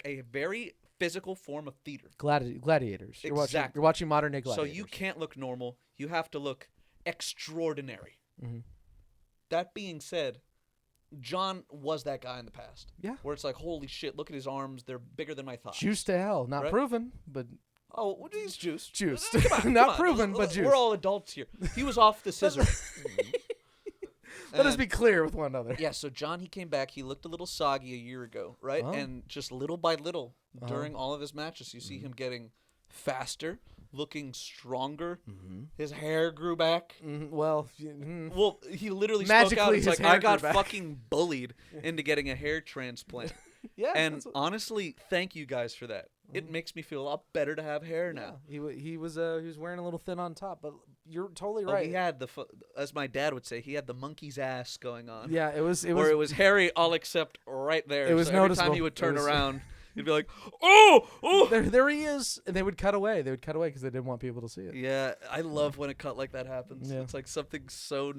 a very physical form of theater. Gladiators. Exactly. You're watching modern day gladiators. So you can't look normal. You have to look extraordinary. Mm-hmm. That being said, John was that guy in the past. Yeah. Where it's like, holy shit, look at his arms. They're bigger than my thighs. Juiced to hell. Not Right? proven, but Oh, well, he's juiced. Juiced. Come on, Not come on. proven, but juiced. We're all adults here. He was off the scissor. let us And- be clear with one another. Yeah, so John, he came back. He looked a little soggy a year ago, right? Oh. And just little by little, during all of his matches, you see him getting faster, looking stronger. His hair grew back. Well, Well, he literally Magically, spoke out. It's his like, hair I got grew back." fucking bullied into getting a hair transplant. yeah. And that's what- honestly, thank you guys for that. It makes me feel a lot better to have hair now. he was wearing a little thin on top, but you're totally Oh, right. he had as my dad would say, he had the monkey's ass going on. Yeah, it was Where it was hairy all except right there. It was so every noticeable. time he would turn It was- around, he'd be like, oh! there he is, and they would cut away. They would cut away because they didn't want people to see it. Yeah, I love when a cut like that happens. Yeah. It's like something so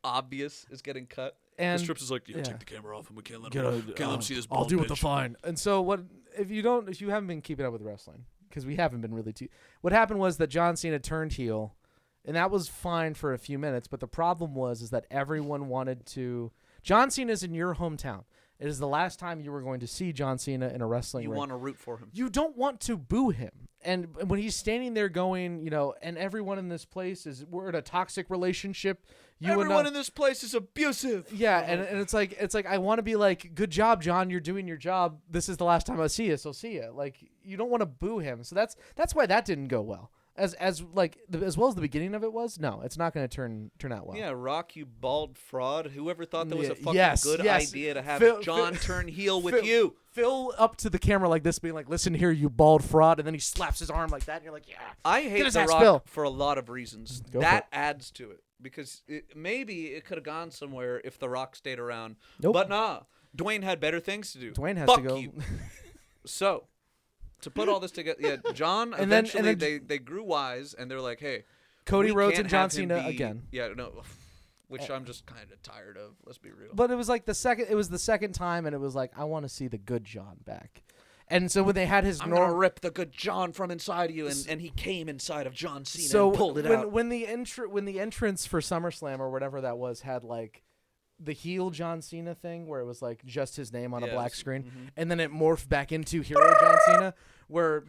obvious is getting cut. And Strips is like, yeah. take the camera off, and we can't let him see this bald I'll deal with the bitch." fine. And so what if you haven't been keeping up with wrestling, because we haven't been really what happened was that John Cena turned heel, and that was fine for a few minutes, but the problem was that everyone wanted to John Cena's in your hometown. It is the last time you were going to see John Cena in a wrestling You ring. want to root for him. You don't want to boo him. And when he's standing there going, and everyone in this place we're in a toxic relationship. Everyone in this place is abusive. Yeah, and it's like I want to be like, good job, John. You're doing your job. This is the last time I see you, so see ya. Like, you don't want to boo him. So that's why that didn't go well. As well as the beginning of it was. No, it's not going to turn out well. Yeah, Rock, you bald fraud. Whoever thought that was a fucking Yes, good yes. idea to have Phil- John Phil- turn heel with Phil- you. Phil up to the camera like this, being like, "Listen here, you bald fraud," and then he slaps his arm like that, and you're like, "Yeah." I Get hate his The ass, Rock Phil. for a lot of reasons. Go for That it. adds to it. because maybe it could have gone somewhere if The Rock stayed around. Nope. But nah, Dwayne had better things to do. Dwayne has Fuck to go. you. So, to put all this together, yeah, John And then- eventually and then- they grew wise and they're like, hey, Cody we Rhodes can't and John have him Cena be- again. Yeah, no, which I'm just kind of tired of. Let's be real. But it was like the second time, and it was like, I want to see the good John back. And so when they had his I'm gonna normal, rip the good John from inside you, and he came inside of John Cena so and pulled it when, out. when the entrance for SummerSlam or whatever that was had like the heel John Cena thing where it was like just his name on a Yeah, black it was- screen, and then it morphed back into hero John Cena, where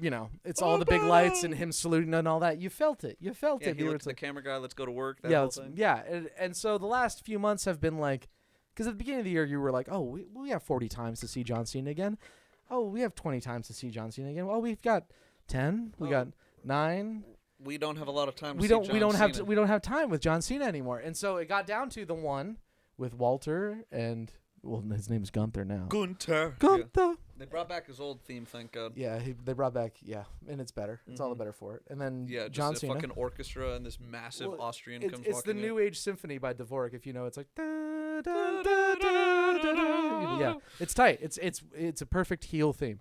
it's all the big lights and him saluting and all that. You felt it. You felt Yeah, it. he You were looked at the like, camera guy. Let's go to work. That yeah, whole it's, thing. yeah, and so the last few months have been like, because at the beginning of the year you were like, oh, we have 40 times to see John Cena again. Oh, we have 20 times to see John Cena again. Oh, we've got 10. We got 9. We don't have a lot of time. We to don't. See We John don't have. Cena. We don't have time with John Cena anymore. And so it got down to the one with Walter and his name is Gunther now. Gunther. Gunther. Yeah. They brought back his old theme. Thank God. Yeah, they brought back. Yeah, and it's better. It's all the better for it. And then Yeah, just John a Cena. fucking orchestra and this massive Well, Austrian It's comes the walking in. New Age Symphony by Dvorak. If you know, it's like. Da, da, da, da, da, da. Yeah, it's tight. It's a perfect heel theme.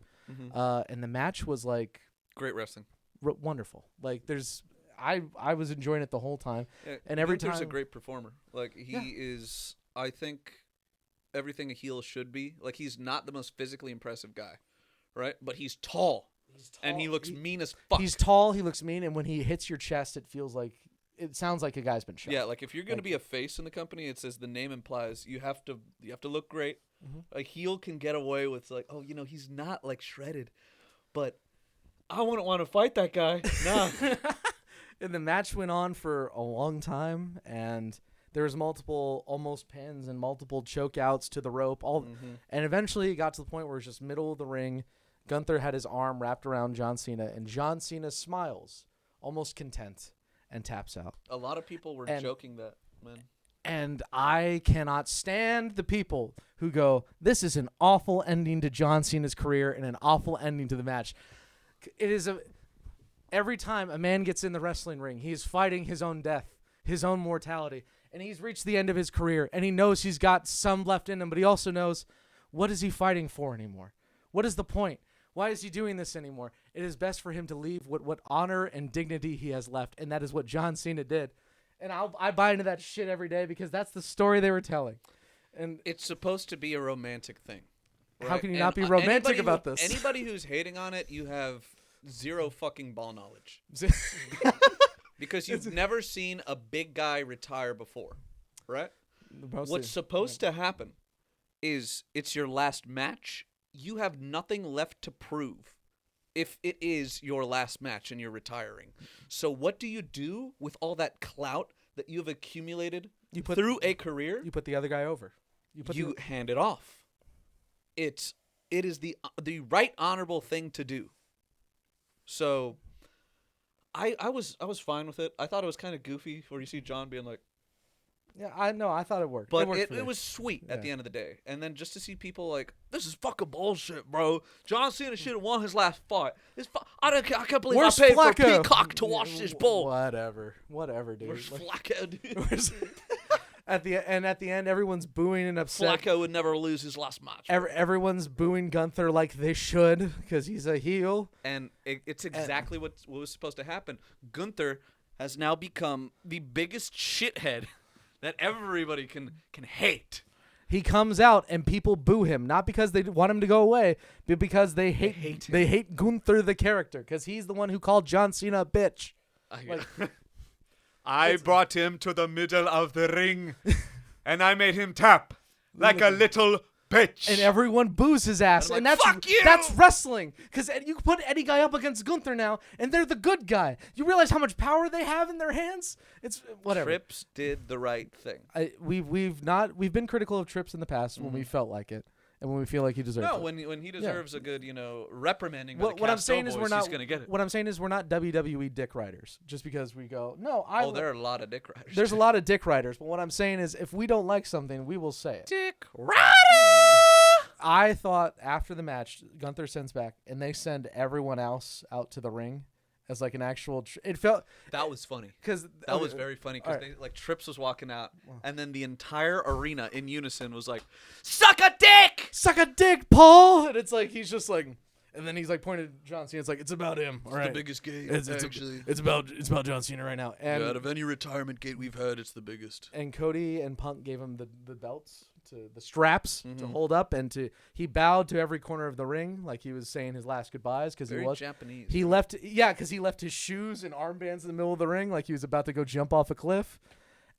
And the match was like Great wrestling. wonderful. Like I was enjoying it the whole time. Yeah, And every Gunther's a time- great performer. Like he Yeah. is, I think, everything a heel should be. Like he's not the most physically impressive guy, right? But he's tall, and he looks mean as fuck. He's tall. He looks mean, and when he hits your chest, it sounds like a guy's been shot. Yeah, like if you're gonna Like- be a face in the company, it's as the name implies. You have to look great. Mm-hmm. A heel can get away with like, oh, he's not like shredded, but I wouldn't want to fight that guy. Nah. And the match went on for a long time, and there was multiple almost pins and multiple chokeouts to the rope. And eventually it got to the point where it was just middle of the ring. Gunther had his arm wrapped around John Cena, and John Cena smiles, almost content, and taps out. A lot of people were And- joking that, man. And I cannot stand the people who go, this is an awful ending to John Cena's career and an awful ending to the match. It is every time a man gets in the wrestling ring, he's fighting his own death, his own mortality, and he's reached the end of his career, and he knows he's got some left in him, but he also knows, what is he fighting for anymore? What is the point? Why is he doing this anymore? It is best for him to leave what honor and dignity he has left, and that is what John Cena did. And I buy into that shit every day because that's the story they were telling. And It's supposed to be a romantic thing. How right? can you And not be romantic anybody about who- this? Anybody who's hating on it, you have zero fucking ball knowledge. Because you've never seen a big guy retire before, right? What's supposed to happen is it's your last match. You have nothing left to prove if it is your last match and you're retiring. So what do you do with all that clout that you've accumulated through a career? You put the other guy over. You hand it off. It is the right honorable thing to do. So I was fine with it. I thought it was kind of goofy where you see John being like, Yeah, I know. I thought it worked. but worked for me. it was sweet at Yeah. the end of the day. And then just to see people like, this is fucking bullshit, bro. John Cena should have won his last fight. I can't believe Where's I paid for Flacco? Peacock to watch this bull. Whatever, dude. Where's Like, Flacco, dude? at the end, everyone's booing and upset. Flacco would never lose his last match. Everyone's booing Gunther like they should because he's a heel. And it's exactly what was supposed to happen. Gunther has now become the biggest shithead that everybody can hate. He comes out and people boo him, not because they want him to go away, but because they hate him. they hate Gunther the character because he's the one who called John Cena a bitch. I brought him to the middle of the ring, and I made him tap like a little bitch. And everyone boos his ass, I'm and like, that's "Fuck you!" that's wrestling. Because you can put any guy up against Gunther now, and they're the good guy. You realize how much power they have in their hands? It's whatever. Trips did the right thing. We've been critical of Trips in the past when we felt like it, and when we feel like he deserves No, it. when he deserves a good, reprimanding by the What I'm Castoe saying is boys, we're not. he's gonna get it. What I'm saying is we're not WWE dick riders just because we go. No, There are a lot of dick riders. There's a lot of dick riders, but what I'm saying is if we don't like something, we will say it. dick rider. I thought after the match, Gunther sends back, and they send everyone else out to the ring, as like an actual. It felt That was funny. because That was very funny because alright. like Trips was walking out, and then the entire arena in unison was like, "Suck a dick!" suck a dick, Paul, and it's like he's just like, and then he's like pointed at John Cena. It's like it's about him. All right, The biggest gate, actually. it's about John Cena right now. And Out of any retirement gate we've had, it's the biggest. and Cody and Punk gave him the belts the straps to Mhm. hold up, and he bowed to every corner of the ring like he was saying his last goodbyes because Very he was Japanese. he left because he left his shoes and armbands in the middle of the ring like he was about to go jump off a cliff,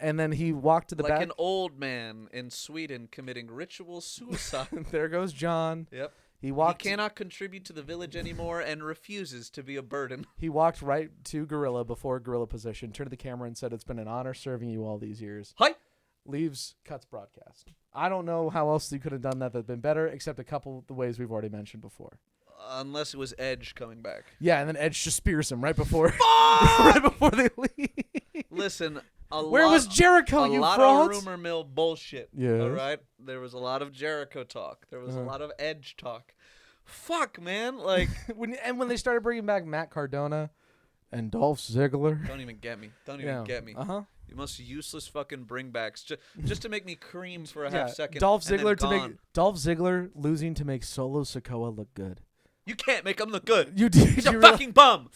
and then he walked to the like back. an old man in Sweden committing ritual suicide. There goes John. Yep. He walked. He cannot contribute to the village anymore and refuses to be a burden. He walked right to Gorilla before Gorilla position, turned to the camera and said, "It's been an honor serving you all these years." Hi. Leaves, cuts broadcast. I don't know how else you could have done that'd been better, except a couple of the ways we've already mentioned before. Unless it was Edge coming back. Yeah, and then Edge just spears him right before, right before they leave. Listen, Where was Jericho? A You lot frauds! of rumor mill bullshit. Yes. All right. There was a lot of Jericho talk. There was a lot of Edge talk. Fuck, man. Like, when they started bringing back Matt Cardona and Dolph Ziggler. don't even get me. Don't even get me. Uh huh. You most useless fucking bringbacks just to make me cream for a Yeah. half second. Dolph and then Ziggler to make gone. Dolph Ziggler losing to make Solo Sikoa look good. You can't make him look good. You did. He's a you realize- fucking bum.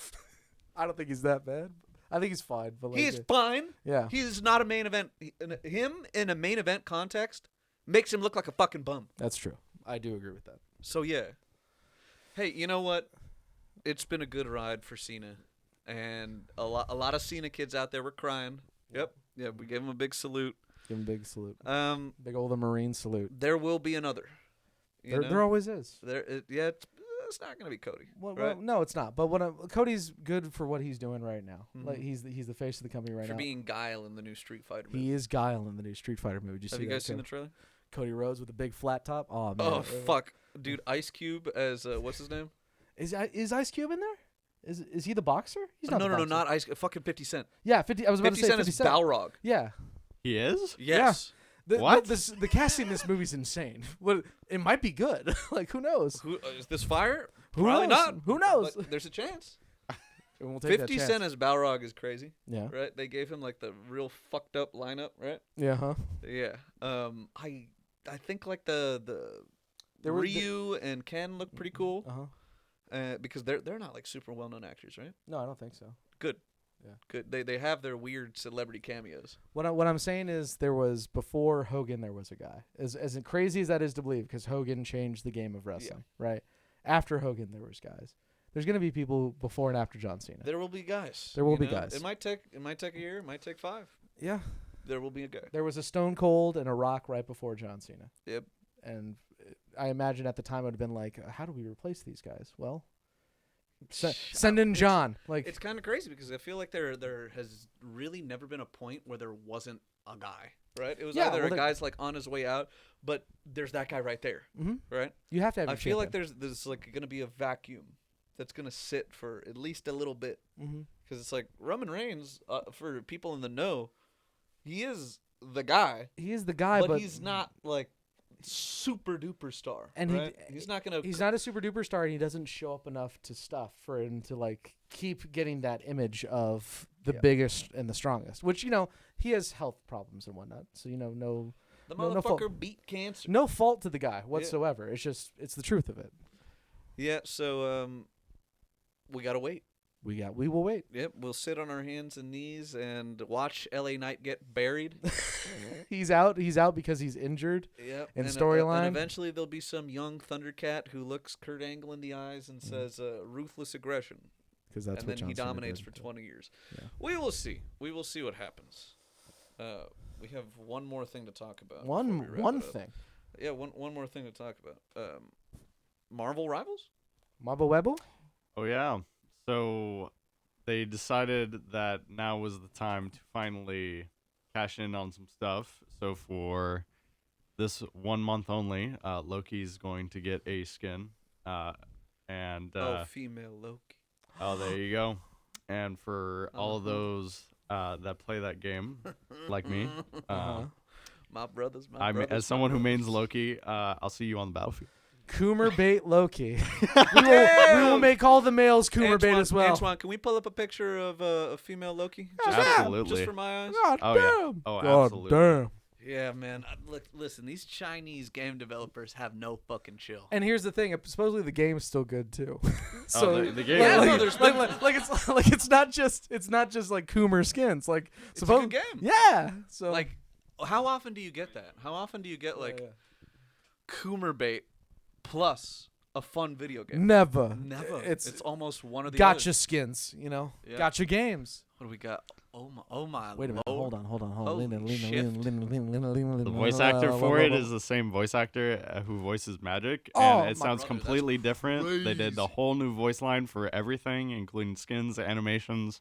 I don't think he's that bad. I think he's fine, but like, He's fine. yeah. He's not a main event. Him in a main event context makes him look like a fucking bum. That's true. I do agree with that. So yeah. Hey, you know what? It's been a good ride for Cena, and a lot of Cena kids out there were crying. Yep. Yeah, we gave him a big salute. Give him a big salute. Big old Marine salute. There will be another. You know? There always is. It's not gonna be Cody. Well, right? no, it's not. But Cody's good for what he's doing right now. Like he's the face of the company right For now. being Guile in the new Street Fighter movie. He is Guile in the new Street Fighter movie. Did Have you guys seen the trailer? Cody Rhodes with a big flat top? Oh man. Oh fuck, dude! Ice Cube as what's his name? Is Ice Cube in there? Is he the boxer? He's not. No, the no, boxer. not Ice. Fucking 50 Cent. Yeah, 50. I was about 50 to say Cent 50 is Cent. Balrog. Yeah. He is? Yes. What? The casting in this movie's insane. It might be good. Like who knows? Who is this fire? Who Probably knows? not. Who knows? But there's a chance. And we'll take that 50 chance. Cent as Balrog is crazy, Yeah. right? They gave him like the real fucked up lineup, right? Yeah. Huh. Yeah. I think like the There were- Ryu and Ken look pretty cool. Uh-huh. Because they're not like super well known actors, right? No, I don't think so. Good. Yeah. Good. They have their weird celebrity cameos. What I'm saying is there was before Hogan there was a guy. As crazy as that is to believe, because Hogan changed the game of wrestling, right? After Hogan there was guys. There's gonna be people before and after John Cena. There will be guys. There will you be know? guys. It might take a year. It might take 5. Yeah. There will be a guy. There was a Stone Cold and a Rock right before John Cena. Yep. And I imagine at the time it would have been like, how do we replace these guys? Well, send in John. Like It's kind of crazy because I feel like there has really never been a point where there wasn't a guy, right? It was Yeah, either well, a guy's like on his way out, but there's that guy right there, Mhm. right? you have to have. I feel like there's like going to be a vacuum that's going to sit for at least a little bit Mm-hmm. because it's like Roman Reigns, for people in the know, he is the guy, He is the guy, but he's not like super duper star, And right? He's not going to. he's not a super duper star, and he doesn't show up enough to stuff for him to like keep getting that image of the Yeah. biggest and the strongest. Which he has health problems and whatnot. So no The no fault. motherfucker beat cancer. no fault to the guy whatsoever. It's the truth of it. Yeah, so we gotta wait. We will wait. Yep, we'll sit on our hands and knees and watch LA Knight get buried. He's out because he's injured. Yep. In and storyline? eventually there'll be some young Thundercat who looks Kurt Angle in the eyes and says ruthless aggression. Because that's And what then he John Cena dominates did. for 20 years. Yeah. We will see. We will see what happens. We have one more thing to talk about. One before we wrap one it up. thing. Yeah, one more thing to talk about. Marvel Rivals? Mabo Webo? Oh, yeah. So they decided that now was the time to finally cash in on some stuff. So for this 1 month only, Loki's going to get a skin. Female Loki. Oh, there you go. And for all of those that play that game, like me, My brothers, as someone who mains Loki, I'll see you on the battlefield. Coomer bait Loki. we will make all the males Coomer bait as well. Antwan, can we pull up a picture of a female Loki? Absolutely. Just for my eyes. God Oh, yeah. damn. Oh, God absolutely. damn. Yeah, man. Look, listen. These Chinese game developers have no fucking chill. And here's the thing: supposedly the game's still good too. The game. Yeah, like, no, there's it's not just like Coomer skins. Like It's a good game. Yeah. So Like, how often do you get that? How often do you get like Coomer bait plus a fun video game? never. It's almost one of the Gotcha others. skins. You know. Yeah. Gotcha games. What do we got? Oh my. Wait a minute. Lord. Hold on. Holy shift. The voice actor for it is the same voice actor who voices Magic, Oh, and it my sounds brother, completely different. They did the crazy. whole new voice line for everything, including skins, animations.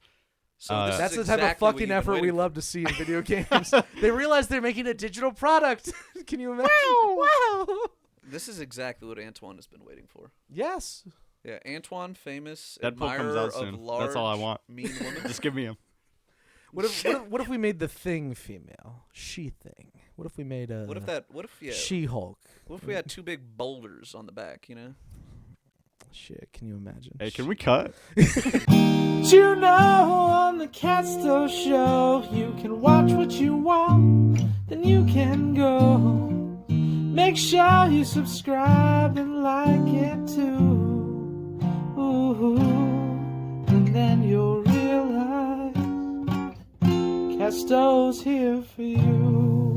So this That's is the type exactly of what fucking you've been effort we waiting love to see in video games. They realize they're making a digital product. Can you imagine? Wow. for. This is exactly what Antwan has been waiting for. Yes. Yeah, Antwan, famous Deadpool comes admirer out of soon. large, That's all I want. mean women. Just give me him. What if we made the Thing female? She-Thing. What if we made a What if yeah? She-Hulk? What if we had two big boulders on the back? You know. Shit, can you imagine? Hey, can we cut? You know, on the Castoe show, you can watch what you want, then you can go. Make sure you subscribe and like it too. Ooh, and then you'll realize Castoe's here for you.